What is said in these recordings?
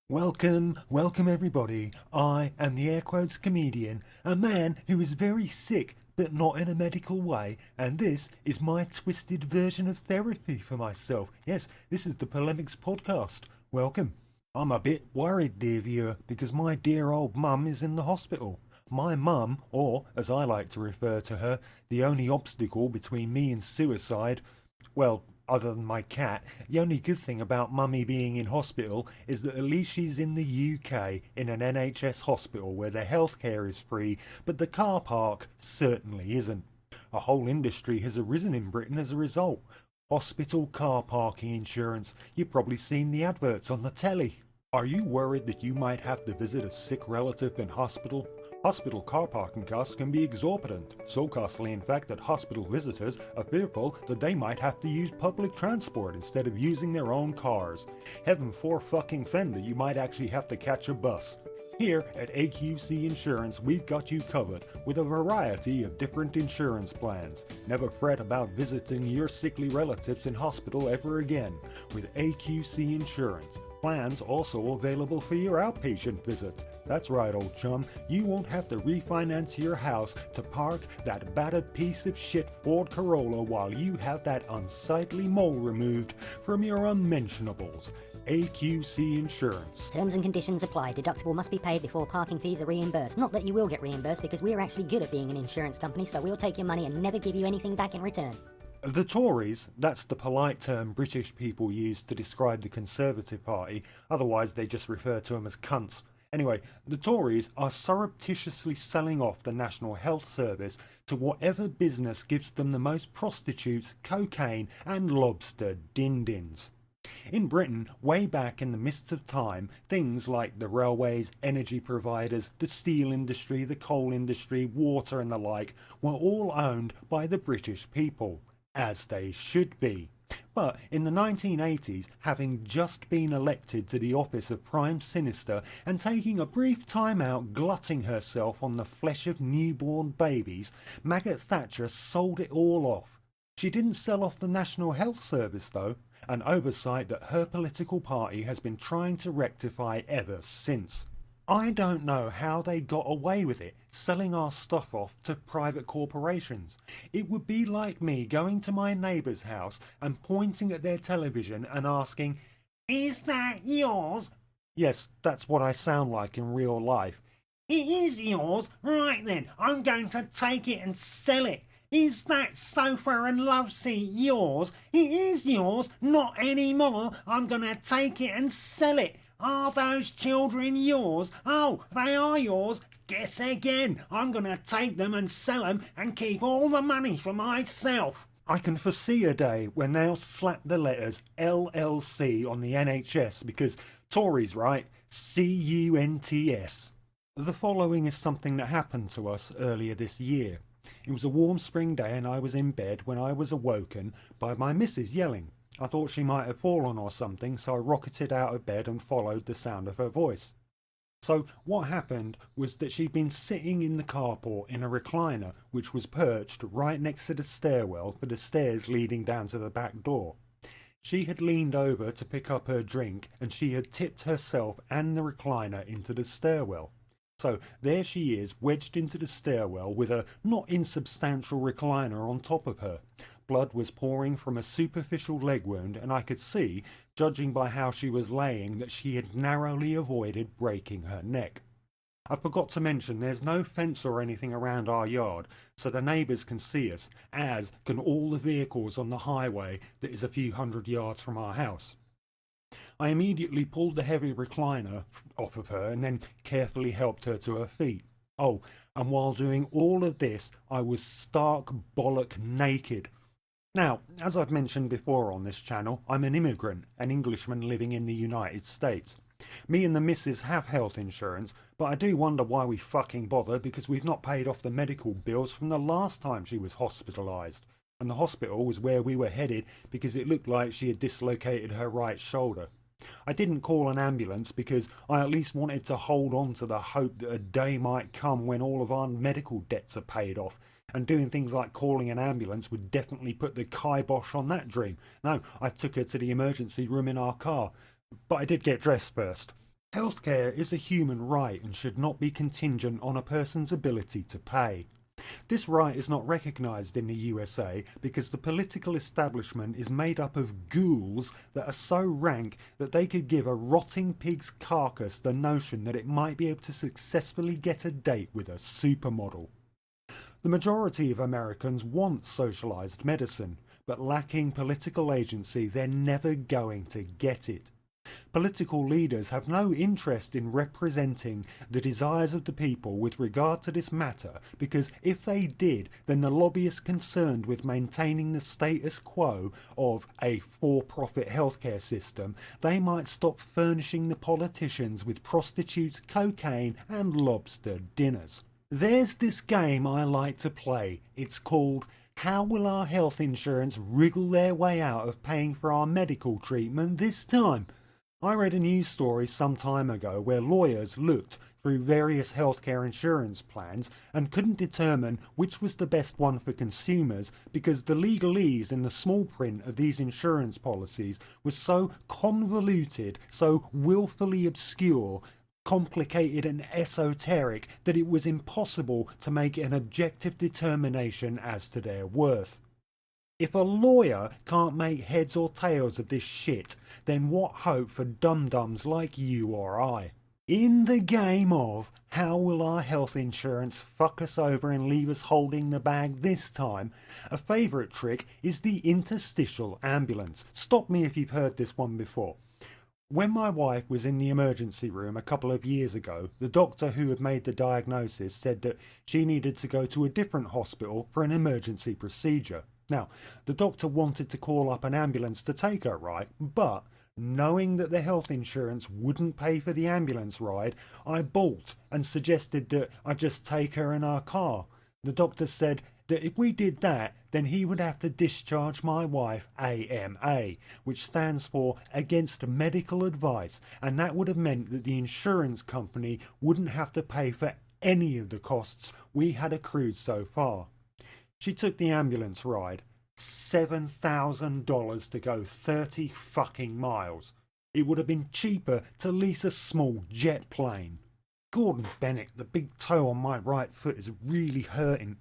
Welcome everybody. I am the air quotes comedian, a man who is very sick, but not in a medical way, and this is my twisted version of therapy for myself. Yes, this is the Polemics podcast. Welcome. I'm a bit worried, dear viewer, because my dear old mum is in the hospital. My mum, or as I like to refer to her, the only obstacle between me and suicide, well, other than my cat, the only good thing about Mummy being in hospital is that at least she's in the UK in an NHS hospital where the healthcare is free, but the car park certainly isn't. A whole industry has arisen in Britain as a result. Hospital car parking insurance. You've probably seen the adverts on the telly. Are you worried that you might have to visit a sick relative in hospital? Hospital car parking costs can be exorbitant, so costly in fact that hospital visitors are fearful that they might have to use public transport instead of using their own cars. Heaven fend that you might actually have to catch a bus. Here at AQC Insurance, we've got you covered with a variety of different insurance plans. Never fret about visiting your sickly relatives in hospital ever again with AQC Insurance. Plans also available for your outpatient visits. That's right, old chum, you won't have to refinance your house to park that battered piece of shit Ford Corolla while you have that unsightly mole removed from your unmentionables. AQC Insurance. Terms and conditions apply. Deductible must be paid before parking fees are reimbursed. Not that you will get reimbursed, because we're actually good at being an insurance company, so we'll take your money and never give you anything back in return. The Tories, that's the polite term British people use to describe the Conservative Party, otherwise they just refer to them as cunts. Anyway, the Tories are surreptitiously selling off the National Health Service to whatever business gives them the most prostitutes, cocaine and lobster din-dins. In Britain, way back in the mists of time, things like the railways, energy providers, the steel industry, the coal industry, water and the like were all owned by the British people. As they should be. But in the 1980s, having just been elected to the office of Prime Minister and taking a brief time out glutting herself on the flesh of newborn babies, Margaret Thatcher sold it all off. She didn't sell off the National Health Service though, an oversight that her political party has been trying to rectify ever since. I don't know how they got away with it, selling our stuff off to private corporations. It would be like me going to my neighbour's house and pointing at their television and asking, "Is that yours?" Yes, that's what I sound like in real life. "It is yours? Right then, I'm going to take it and sell it. Is that sofa and love seat yours? It is yours, not anymore. I'm going to take it and sell it. Are those children yours? Oh, they are yours. Guess again. I'm going to take them and sell them and keep all the money for myself." I can foresee a day when they'll slap the letters LLC on the NHS because Tories write CUNTS. The following is something that happened to us earlier this year. It was a warm spring day and I was in bed when I was awoken by my missus yelling. I thought she might have fallen or something, so I rocketed out of bed and followed the sound of her voice. So what happened was that she'd been sitting in the carport in a recliner which was perched right next to the stairwell for the stairs leading down to the back door. She had leaned over to pick up her drink and she had tipped herself and the recliner into the stairwell. So there she is, wedged into the stairwell with a not insubstantial recliner on top of her. Blood was pouring from a superficial leg wound, and I could see, judging by how she was laying, that she had narrowly avoided breaking her neck. I forgot to mention there's no fence or anything around our yard, so the neighbours can see us, as can all the vehicles on the highway that is a few hundred yards from our house. I immediately pulled the heavy recliner off of her and then carefully helped her to her feet. Oh, and while doing all of this, I was stark bollock naked. Now, as I've mentioned before on this channel, I'm an immigrant, an Englishman living in the United States. Me and the missus have health insurance, but I do wonder why we fucking bother because we've not paid off the medical bills from the last time she was hospitalised. And the hospital was where we were headed because it looked like she had dislocated her right shoulder. I didn't call an ambulance because I at least wanted to hold on to the hope that a day might come when all of our medical debts are paid off, and doing things like calling an ambulance would definitely put the kibosh on that dream. No, I took her to the emergency room in our car, but I did get dressed first. Healthcare is a human right and should not be contingent on a person's ability to pay. This right is not recognised in the USA because the political establishment is made up of ghouls that are so rank that they could give a rotting pig's carcass the notion that it might be able to successfully get a date with a supermodel. The majority of Americans want socialised medicine, but lacking political agency, they're never going to get it. Political leaders have no interest in representing the desires of the people with regard to this matter, because if they did, then the lobbyists concerned with maintaining the status quo of a for-profit healthcare system, they might stop furnishing the politicians with prostitutes, cocaine and lobster dinners. There's this game I like to play. It's called How Will Our Health Insurance Wriggle Their Way Out of Paying for Our Medical Treatment This Time? I read a news story some time ago where lawyers looked through various healthcare insurance plans and couldn't determine which was the best one for consumers because the legalese in the small print of these insurance policies was so convoluted, so willfully obscure, complicated and esoteric that it was impossible to make an objective determination as to their worth. If a lawyer can't make heads or tails of this shit, then what hope for dum-dums like you or I? In the game of how will our health insurance fuck us over and leave us holding the bag this time, a favourite trick is the interstitial ambulance. Stop me if you've heard this one before. When my wife was in the emergency room a couple of years ago, the doctor who had made the diagnosis said that she needed to go to a different hospital for an emergency procedure. Now, the doctor wanted to call up an ambulance to take her, right? But, knowing that the health insurance wouldn't pay for the ambulance ride, I balked and suggested that I just take her in our car. The doctor said that if we did that, then he would have to discharge my wife AMA, which stands for Against Medical Advice, and that would have meant that the insurance company wouldn't have to pay for any of the costs we had accrued so far. She took the ambulance ride. $7,000 to go 30 fucking miles. It would have been cheaper to lease a small jet plane. Gordon Bennett, the big toe on my right foot is really hurting.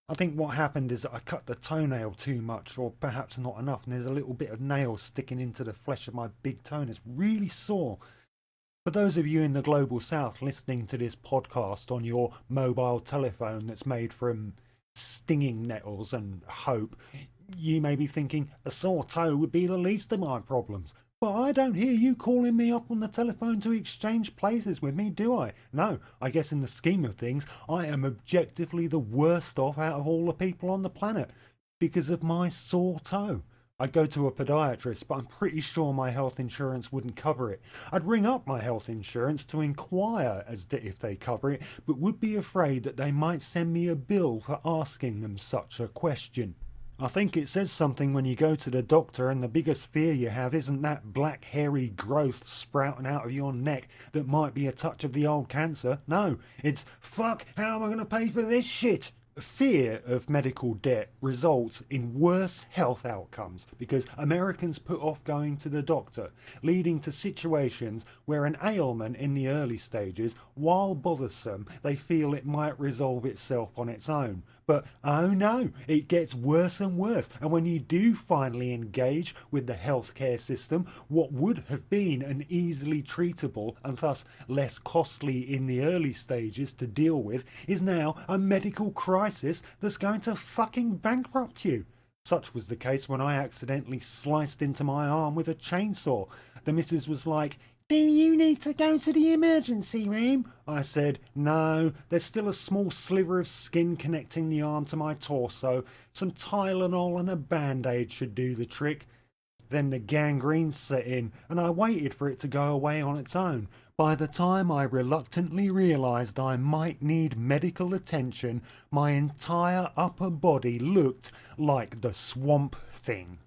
I think what happened is that I cut the toenail too much, or perhaps not enough, and there's a little bit of nail sticking into the flesh of my big toe and it's really sore. For those of you in the global south listening to this podcast on your mobile telephone that's made from stinging nettles and hope, you may be thinking a sore toe would be the least of my problems. But I don't hear you calling me up on the telephone to exchange places with me, do I? No, I guess in the scheme of things, I am objectively the worst off out of all the people on the planet because of my sore toe. I'd go to a podiatrist, but I'm pretty sure my health insurance wouldn't cover it. I'd ring up my health insurance to inquire as to if they cover it, but would be afraid that they might send me a bill for asking them such a question. I think it says something when you go to the doctor and the biggest fear you have isn't that black hairy growth sprouting out of your neck that might be a touch of the old cancer. No, it's, fuck, how am I going to pay for this shit? Fear of medical debt results in worse health outcomes because Americans put off going to the doctor, leading to situations where an ailment in the early stages, while bothersome, they feel it might resolve itself on its own. But oh no, it gets worse and worse, and when you do finally engage with the healthcare system, what would have been an easily treatable and thus less costly in the early stages to deal with is now a medical crisis that's going to fucking bankrupt you. Such was the case when I accidentally sliced into my arm with a chainsaw. The missus was like, "Do you need to go to the emergency room?" I said, "No, there's still a small sliver of skin connecting the arm to my torso. Some Tylenol and a band-aid should do the trick." Then the gangrene set in, and I waited for it to go away on its own. By the time I reluctantly realised I might need medical attention, my entire upper body looked like the Swamp Thing.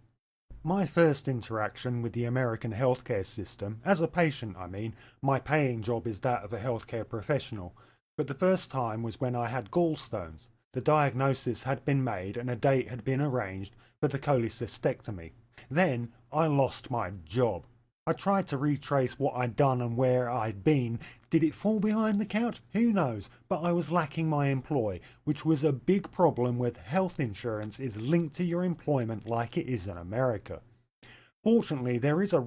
My first interaction with the American healthcare system, as a patient I mean, my paying job is that of a healthcare professional, but the first time was when I had gallstones. The diagnosis had been made and a date had been arranged for the cholecystectomy. Then I lost my job. I tried to retrace what I'd done and where I'd been. Did it fall behind the couch? Who knows? But I was lacking my employ, which was a big problem with health insurance is linked to your employment like it is in America. Fortunately, there is a a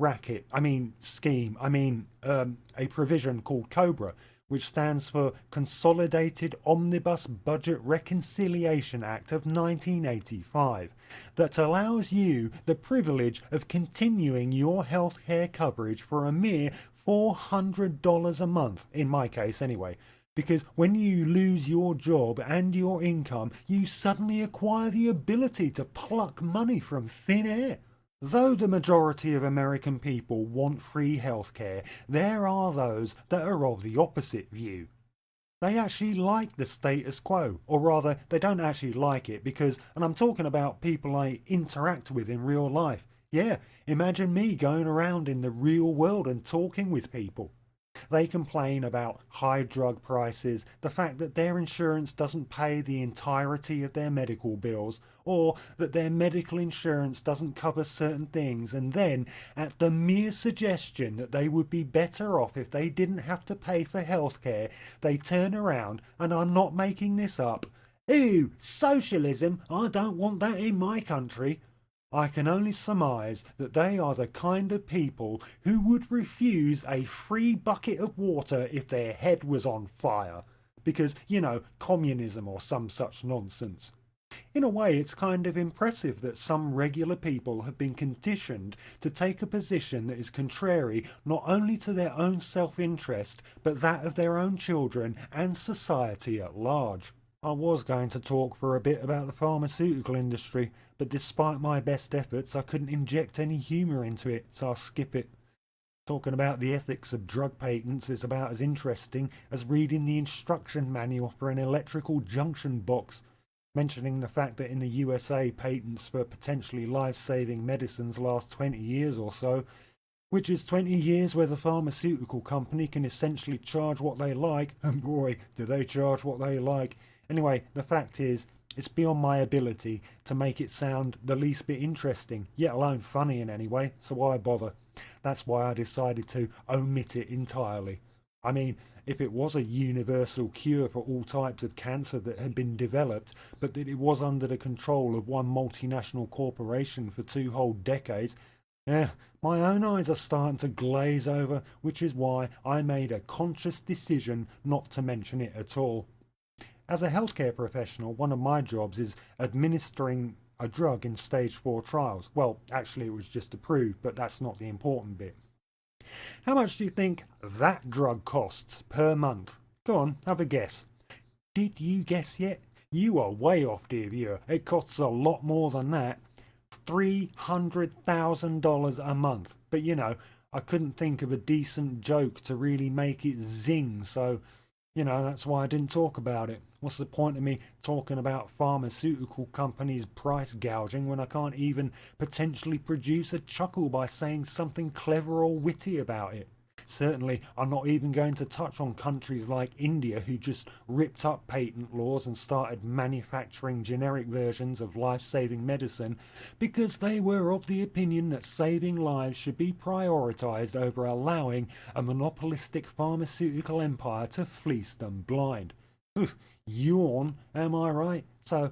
provision called COBRA, which stands for Consolidated Omnibus Budget Reconciliation Act of 1985, that allows you the privilege of continuing your health care coverage for a mere $400 a month, in my case anyway. Because when you lose your job and your income, you suddenly acquire the ability to pluck money from thin air. Though the majority of American people want free healthcare, there are those that are of the opposite view. They actually like the status quo, or rather, they don't actually like it because, and I'm talking about people I interact with in real life. Yeah, imagine me going around in the real world and talking with people. They complain about high drug prices, the fact that their insurance doesn't pay the entirety of their medical bills, or that their medical insurance doesn't cover certain things, and then, at the mere suggestion that they would be better off if they didn't have to pay for healthcare, they turn around, and I'm not making this up, "Ooh, socialism, I don't want that in my country." I can only surmise that they are the kind of people who would refuse a free bucket of water if their head was on fire. Because, communism or some such nonsense. In a way, it's kind of impressive that some regular people have been conditioned to take a position that is contrary not only to their own self-interest, but that of their own children and society at large. I was going to talk for a bit about the pharmaceutical industry, but despite my best efforts, I couldn't inject any humour into it, so I'll skip it. Talking about the ethics of drug patents is about as interesting as reading the instruction manual for an electrical junction box, mentioning the fact that in the USA patents for potentially life-saving medicines last 20 years or so, which is 20 years where the pharmaceutical company can essentially charge what they like, and boy, do they charge what they like. Anyway, the fact is, it's beyond my ability to make it sound the least bit interesting, yet alone funny in any way, so why bother? That's why I decided to omit it entirely. I mean, if it was a universal cure for all types of cancer that had been developed, but that it was under the control of one multinational corporation for 2 whole decades, my own eyes are starting to glaze over, which is why I made a conscious decision not to mention it at all. As a healthcare professional, one of my jobs is administering a drug in stage 4 trials. Well, actually it was just approved, but that's not the important bit. How much do you think that drug costs per month? Go on, have a guess. Did you guess yet? You are way off, dear viewer. It costs a lot more than that. $300,000 a month. But I couldn't think of a decent joke to really make it zing, so that's why I didn't talk about it. What's the point of me talking about pharmaceutical companies price gouging when I can't even potentially produce a chuckle by saying something clever or witty about it? Certainly, I'm not even going to touch on countries like India who just ripped up patent laws and started manufacturing generic versions of life-saving medicine because they were of the opinion that saving lives should be prioritized over allowing a monopolistic pharmaceutical empire to fleece them blind. Yawn, am I right? So,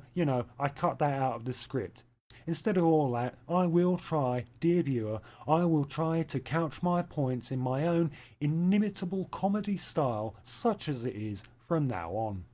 I cut that out of the script. Instead of all that, I will try, dear viewer, I will try to couch my points in my own inimitable comedy style, such as it is from now on.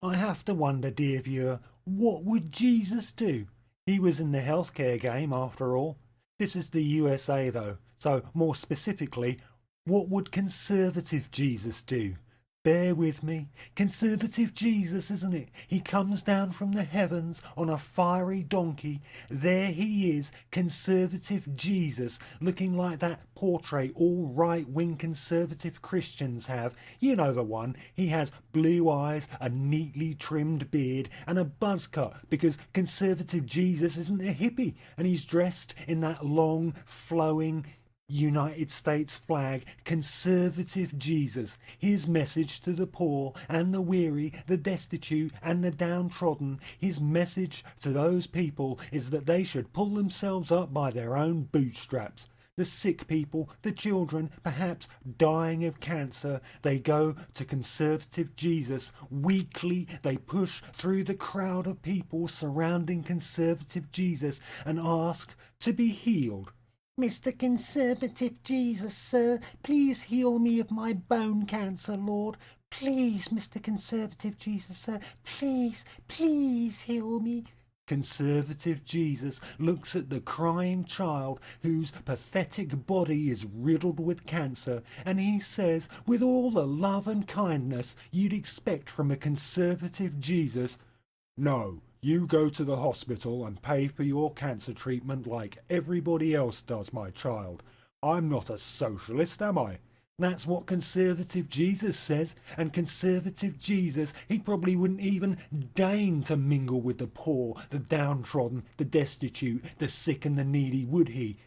I have to wonder, dear viewer, what would Jesus do? He was in the healthcare game, after all. This is the USA, though, so more specifically, what would conservative Jesus do? Bear with me. Conservative Jesus, isn't it? He comes down from the heavens on a fiery donkey. There he is, conservative Jesus, looking like that portrait all right-wing conservative Christians have. You know the one. He has blue eyes, a neatly trimmed beard, and a buzz cut, because conservative Jesus isn't a hippie, and he's dressed in that long, flowing United States flag. Conservative Jesus. His message to the poor and the weary, the destitute and the downtrodden, his message to those people is that they should pull themselves up by their own bootstraps. the sick people, the children, perhaps dying of cancer, they go to conservative Jesus. Weekly, they push through the crowd of people surrounding conservative Jesus and ask to be healed. Mr. Conservative Jesus, sir, please heal me of my bone cancer, Lord. Please, Mr. Conservative Jesus, sir, please heal me. Conservative Jesus looks at the crying child whose pathetic body is riddled with cancer, and he says, with all the love and kindness you'd expect from a conservative Jesus, "No, you go to the hospital and pay for your cancer treatment like everybody else does, my child. I'm not a socialist, am I?" That's what conservative Jesus says, and conservative Jesus, he probably wouldn't even deign to mingle with the poor, the downtrodden, the destitute, the sick and the needy, would he?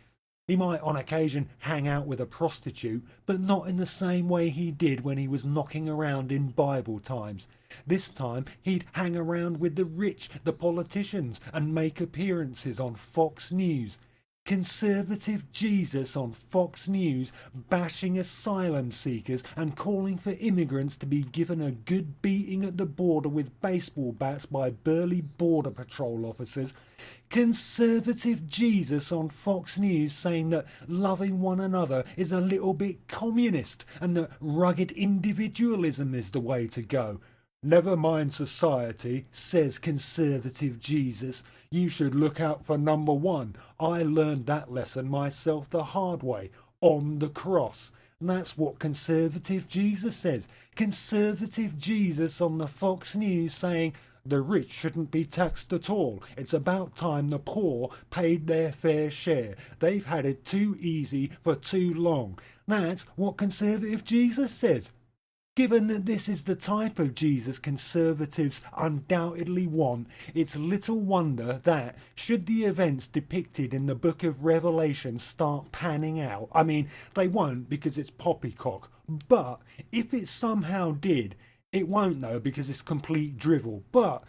He might on occasion hang out with a prostitute, but not in the same way he did when he was knocking around in Bible times. This time he'd hang around with the rich, the politicians, and make appearances on Fox News. Conservative Jesus on Fox News bashing asylum seekers and calling for immigrants to be given a good beating at the border with baseball bats by burly border patrol officers. Conservative Jesus on Fox News saying that loving one another is a little bit communist and that rugged individualism is the way to go. Never mind society, says conservative Jesus. You should look out for number one. I learned that lesson myself the hard way, on the cross. And that's what conservative Jesus says. Conservative Jesus on the Fox News saying, the rich shouldn't be taxed at all. It's about time the poor paid their fair share. They've had it too easy for too long. That's what conservative Jesus says. Given that this is the type of Jesus conservatives undoubtedly want, it's little wonder that, should the events depicted in the book of Revelation start panning out, I mean, they won't because it's poppycock, but if it somehow did, it won't though because it's complete drivel, but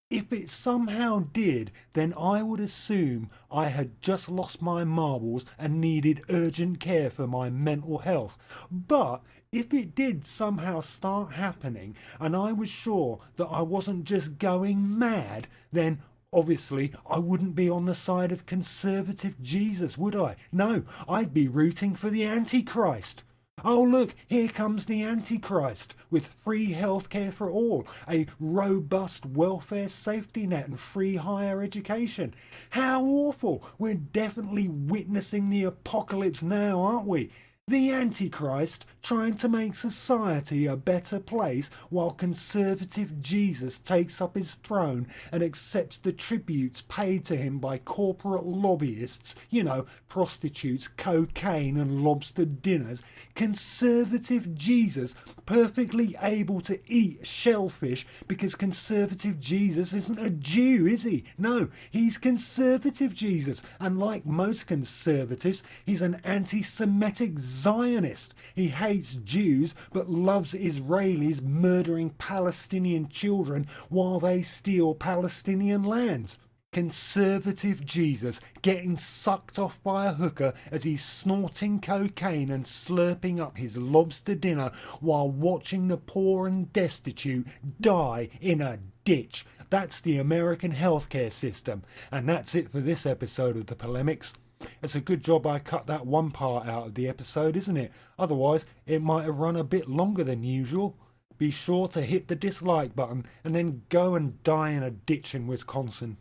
if it somehow did, then I would assume I had just lost my marbles and needed urgent care for my mental health. But if it did somehow start happening and I was sure that I wasn't just going mad, then obviously I wouldn't be on the side of conservative Jesus, would I? No, I'd be rooting for the Antichrist. Oh look, here comes the Antichrist, with free healthcare for all, a robust welfare safety net and free higher education. How awful! We're definitely witnessing the apocalypse now, aren't we? The Antichrist trying to make society a better place while conservative Jesus takes up his throne and accepts the tributes paid to him by corporate lobbyists, you know, prostitutes, cocaine and lobster dinners. Conservative Jesus perfectly able to eat shellfish because conservative Jesus isn't a Jew, is he? No, he's conservative Jesus, and like most conservatives, he's an anti-Semitic Zionist. He hates Jews but loves Israelis murdering Palestinian children while they steal Palestinian lands. Conservative Jesus getting sucked off by a hooker as he's snorting cocaine and slurping up his lobster dinner while watching the poor and destitute die in a ditch. That's the American healthcare system. And that's it for this episode of The Polemics. It's a good job I cut that one part out of the episode, isn't it? Otherwise, it might have run a bit longer than usual. Be sure to hit the dislike button and then go and die in a ditch in Wisconsin.